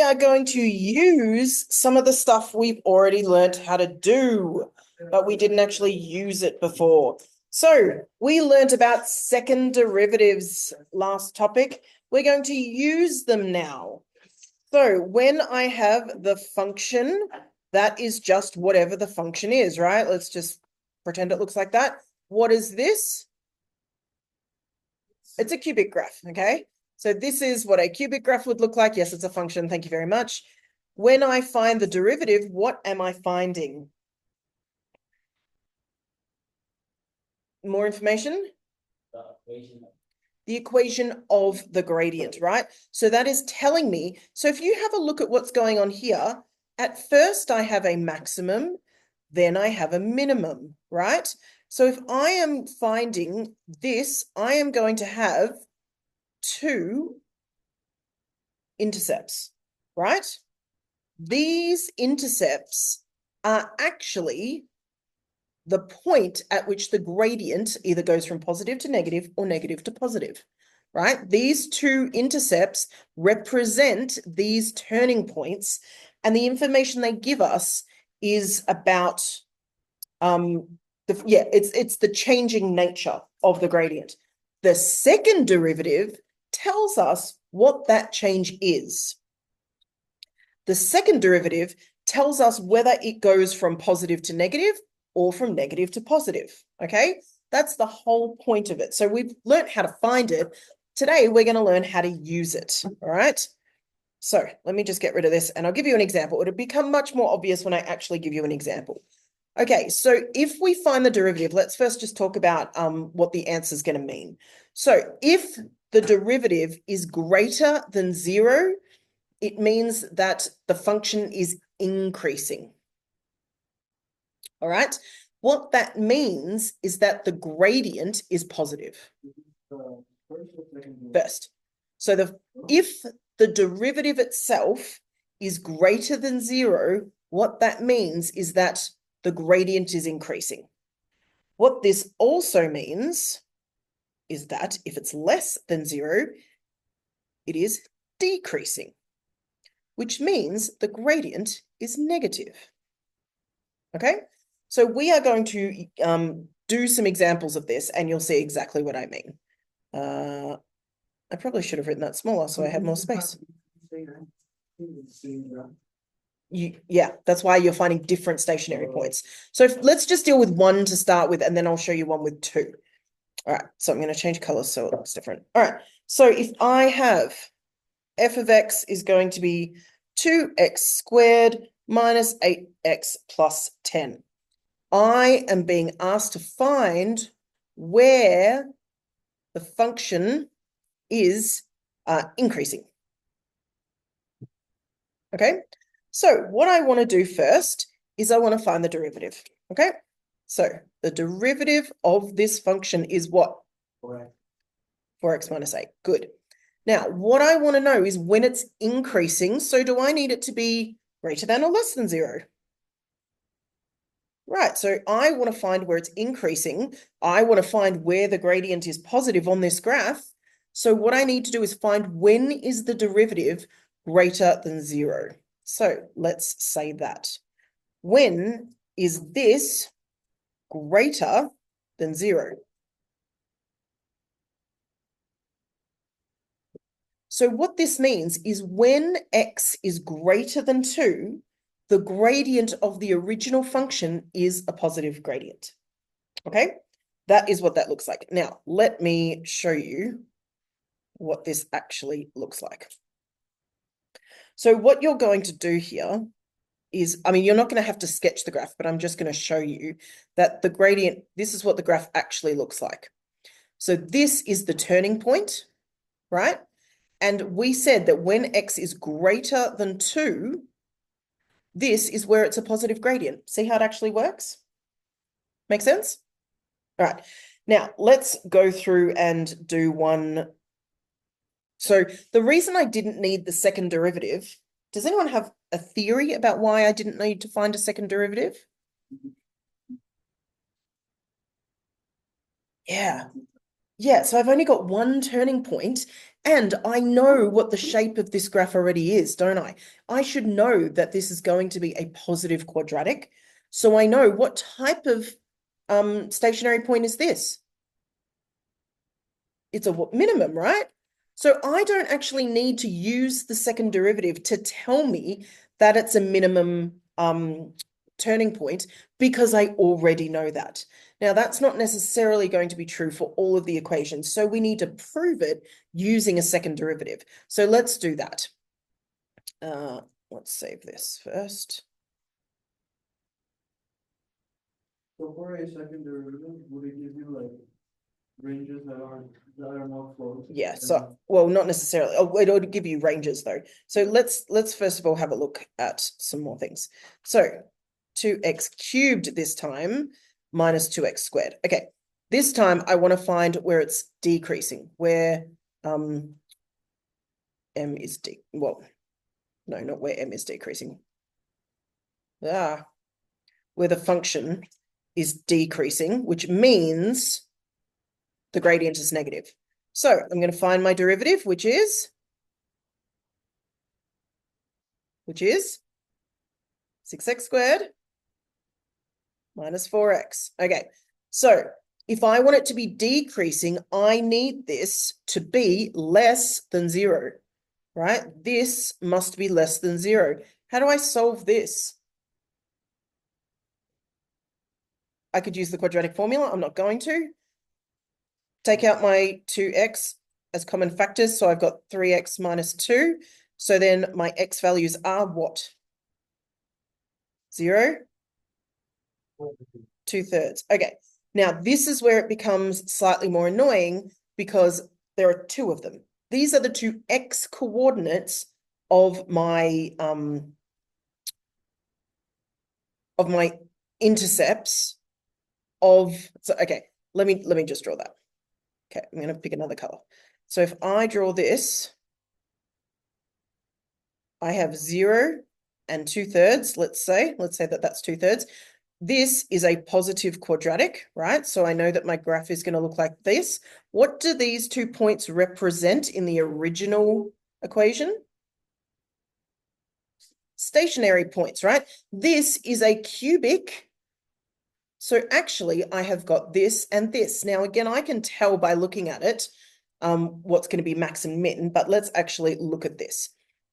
we are going to use some of the stuff we've already learned how to do, but we didn't actually use it before. So we learned about second derivatives last topic. We're going to use them now. So when I have the function, that is just whatever the function is, right? Let's just pretend it looks like that. What is this? It's a cubic graph, okay? So this is what a cubic graph would look like. Yes, it's a function. Thank you very much. When I find the derivative, what am I finding? More information? The equation of the gradient, right? So that is telling me, so if you have a look at what's going on here, at first I have a maximum, then I have a minimum, right? So if I am finding this, I am going to have two intercepts, right? These intercepts are actually the point at which the gradient either goes from positive to negative or negative to positive, right? These two intercepts represent these turning points, and the information they give us is about it's the changing nature of the gradient. The second derivative tells us what that change is. The second derivative tells us whether it goes from positive to negative or from negative to positive, okay? That's the whole point of it. So we've learned how to find it. Today, we're going to learn how to use it, all right? So let me just get rid of this, and I'll give you an example. It'll become much more obvious when I actually give you an example. Okay, so if we find the derivative, let's first just talk about what the answer is going to mean. So if the derivative is greater than 0, it means that the function is increasing. All right. What that means is that the gradient is positive. First. So if the derivative itself is greater than 0, what that means is that the gradient is increasing. What this also means is that if it's less than 0, it is decreasing, which means the gradient is negative. Okay, so we are going to do some examples of this, and you'll see exactly what I mean. I probably should have written that smaller so I have more space. Yeah, that's why you're finding different stationary points. So let's just deal with one to start with, and then I'll show you one with two. All right, so I'm going to change colors so it looks different. All right, so if I have f of x is going to be 2x squared minus 8x plus 10. I am being asked to find where the function is increasing. Okay, so what I want to do first is I want to find the derivative. Okay, so the derivative of this function is what? 4x minus 8. Good. Now, what I want to know is when it's increasing, so do I need it to be greater than or less than 0? Right, so I want to find where it's increasing. I want to find where the gradient is positive on this graph. So what I need to do is find when is the derivative greater than 0. So let's say that. When is this greater than 0? So what this means is when x is greater than 2, the gradient of the original function is a positive gradient. Okay, that is what that looks like. Now, let me show you what this actually looks like. So what you're going to do here is, I mean, you're not going to have to sketch the graph, but I'm just going to show you that the gradient, this is what the graph actually looks like. So this is the turning point, right? And we said that when x is greater than 2, this is where it's a positive gradient. See how it actually works? Make sense? All right. Now, let's go through and do one. So the reason I didn't need the second derivative, does anyone have a theory about why I didn't need to find a second derivative? Yeah. Yeah, so I've only got one turning point, And I know what the shape of this graph already is, don't I? I should know that this is going to be a positive quadratic. So I know what type of stationary point is this? It's a minimum, right? So I don't actually need to use the second derivative to tell me that it's a minimum turning point because I already know that. Now, that's not necessarily going to be true for all of the equations, so we need to prove it using a second derivative. So let's do that. Let's save this first. So for a second derivative, would it give you like ranges that are not close? Yeah, so well, not necessarily. Oh, it'll give you ranges though. So let's first of all have a look at some more things. So 2x cubed this time minus 2x squared. Okay, this time I want to find where it's decreasing, where m is well, no, not where m is decreasing. Where the function is decreasing, which means the gradient is negative. So I'm going to find my derivative, which is 6x squared minus 4x. Okay, so if I want it to be decreasing, I need this to be less than 0, right? This must be less than 0. How do I solve this? I could use the quadratic formula. I'm not going to. Take out my 2x as common factors. So I've got 3x minus 2. So then my x values are what? 0? 2/3. Okay. Now this is where it becomes slightly more annoying because there are two of them. These are the two x coordinates of my intercepts so okay, let me just draw that. Okay, I'm going to pick another color. So if I draw this, I have 0 and 2/3, let's say that that's 2/3. This is a positive quadratic, right? So I know that my graph is going to look like this. What do these 2 points represent in the original equation? Stationary points, right? This is a cubic. So actually, I have got this and this. Now, again, I can tell by looking at it what's going to be max and min, but let's actually look at this.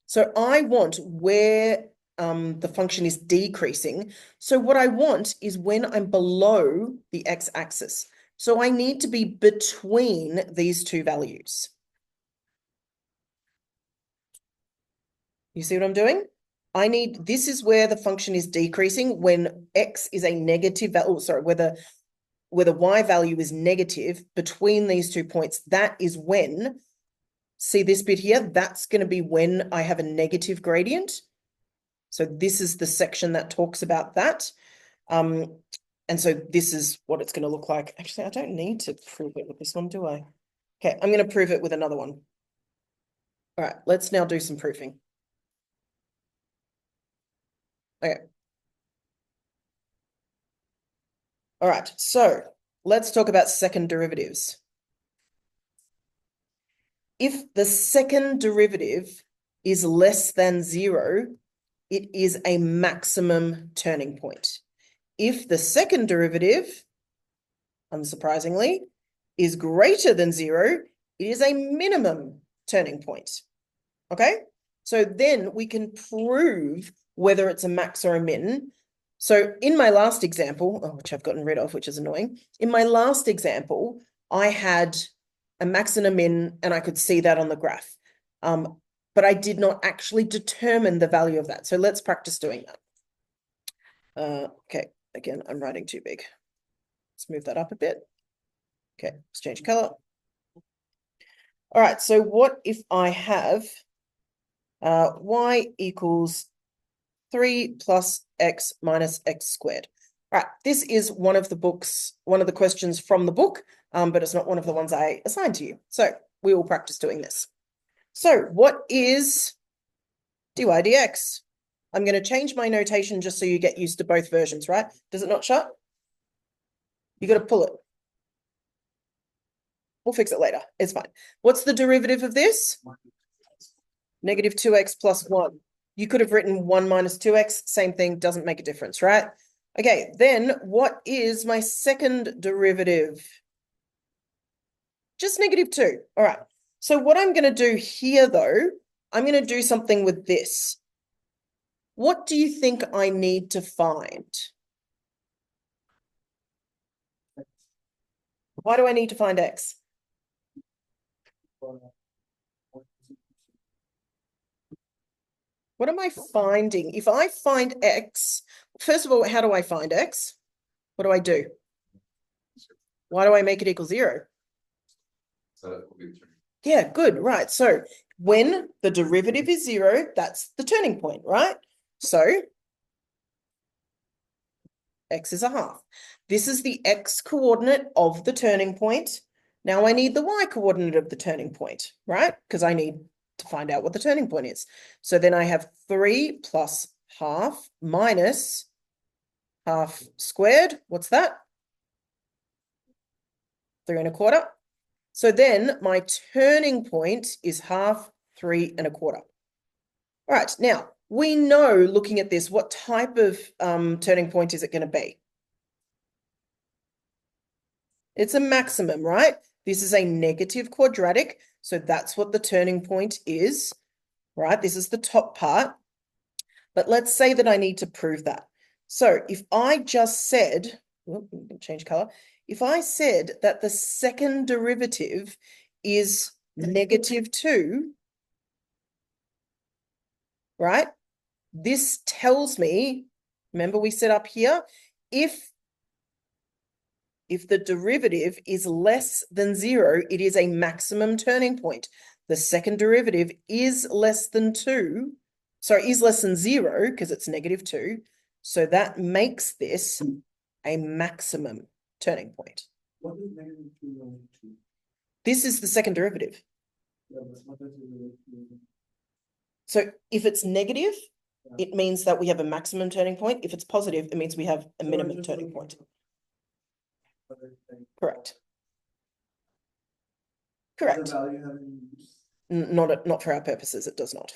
So I want where the function is decreasing. So what I want is when I'm below the x-axis. So I need to be between these two values. You see what I'm doing? This is where the function is decreasing when x is a negative value, sorry, where the y value is negative between these 2 points. That is when, see this bit here, that's going to be when I have a negative gradient. So this is the section that talks about that. And so this is what it's going to look like. Actually, I don't need to prove it with this one, do I? Okay, I'm going to prove it with another one. All right, let's now do some proofing. Okay. All right, so let's talk about second derivatives. If the second derivative is less than 0, it is a maximum turning point. If the second derivative, unsurprisingly, is greater than 0, it is a minimum turning point. Okay? So then we can prove whether it's a max or a min. So in my last example, which I've gotten rid of, which is annoying. In my last example, I had a max and a min, and I could see that on the graph. But I did not actually determine the value of that. So let's practice doing that. Okay, again, I'm writing too big. Let's move that up a bit. Okay, let's change color. All right, so what if I have y equals 3 plus x minus x squared? All right, this is one of the questions from the book, but it's not one of the ones I assigned to you. So we will practice doing this. So what is dy dx? I'm going to change my notation just so you get used to both versions, right? Does it not shut? You got to pull it. We'll fix it later. It's fine. What's the derivative of this? Negative 2x plus 1. You could have written 1 minus 2x, same thing, doesn't make a difference, right? Okay, then what is my second derivative? Just negative 2. All right. So what I'm going to do here, though, I'm going to do something with this. What do you think I need to find? Why do I need to find x? What am I finding? If I find x, first of all, how do I find x? What do I do? Why do I make it equal 0? So that will be true. Yeah, good, right. So when the derivative is 0, that's the turning point, right? So x is a half. This is the x coordinate of the turning point. Now I need the y coordinate of the turning point, right? Because I need to find out what the turning point is. So then I have 3 plus half minus half squared. What's that? 3 1/4. So then my turning point is half 3 1/4. All right, now we know, looking at this, what type of turning point is it going to be? It's a maximum, right? This is a negative quadratic, so that's what the turning point is, right? This is the top part. But let's say that I need to prove that. So if I just said, change color. If I said that the second derivative is negative 2, right? This tells me, remember we said up here, if the derivative is less than 0, it is a maximum turning point. The second derivative is less than 2, sorry, is less than 0 because it's negative 2. So that makes this a maximum turning point. What is negative 2 minus 2? This is the second derivative. Yeah, but what is it? So if it's negative, it means that we have a maximum turning point. If it's positive, it means we have a minimum turning point. Correct. Correct. The value having use. Not for our purposes, it does not.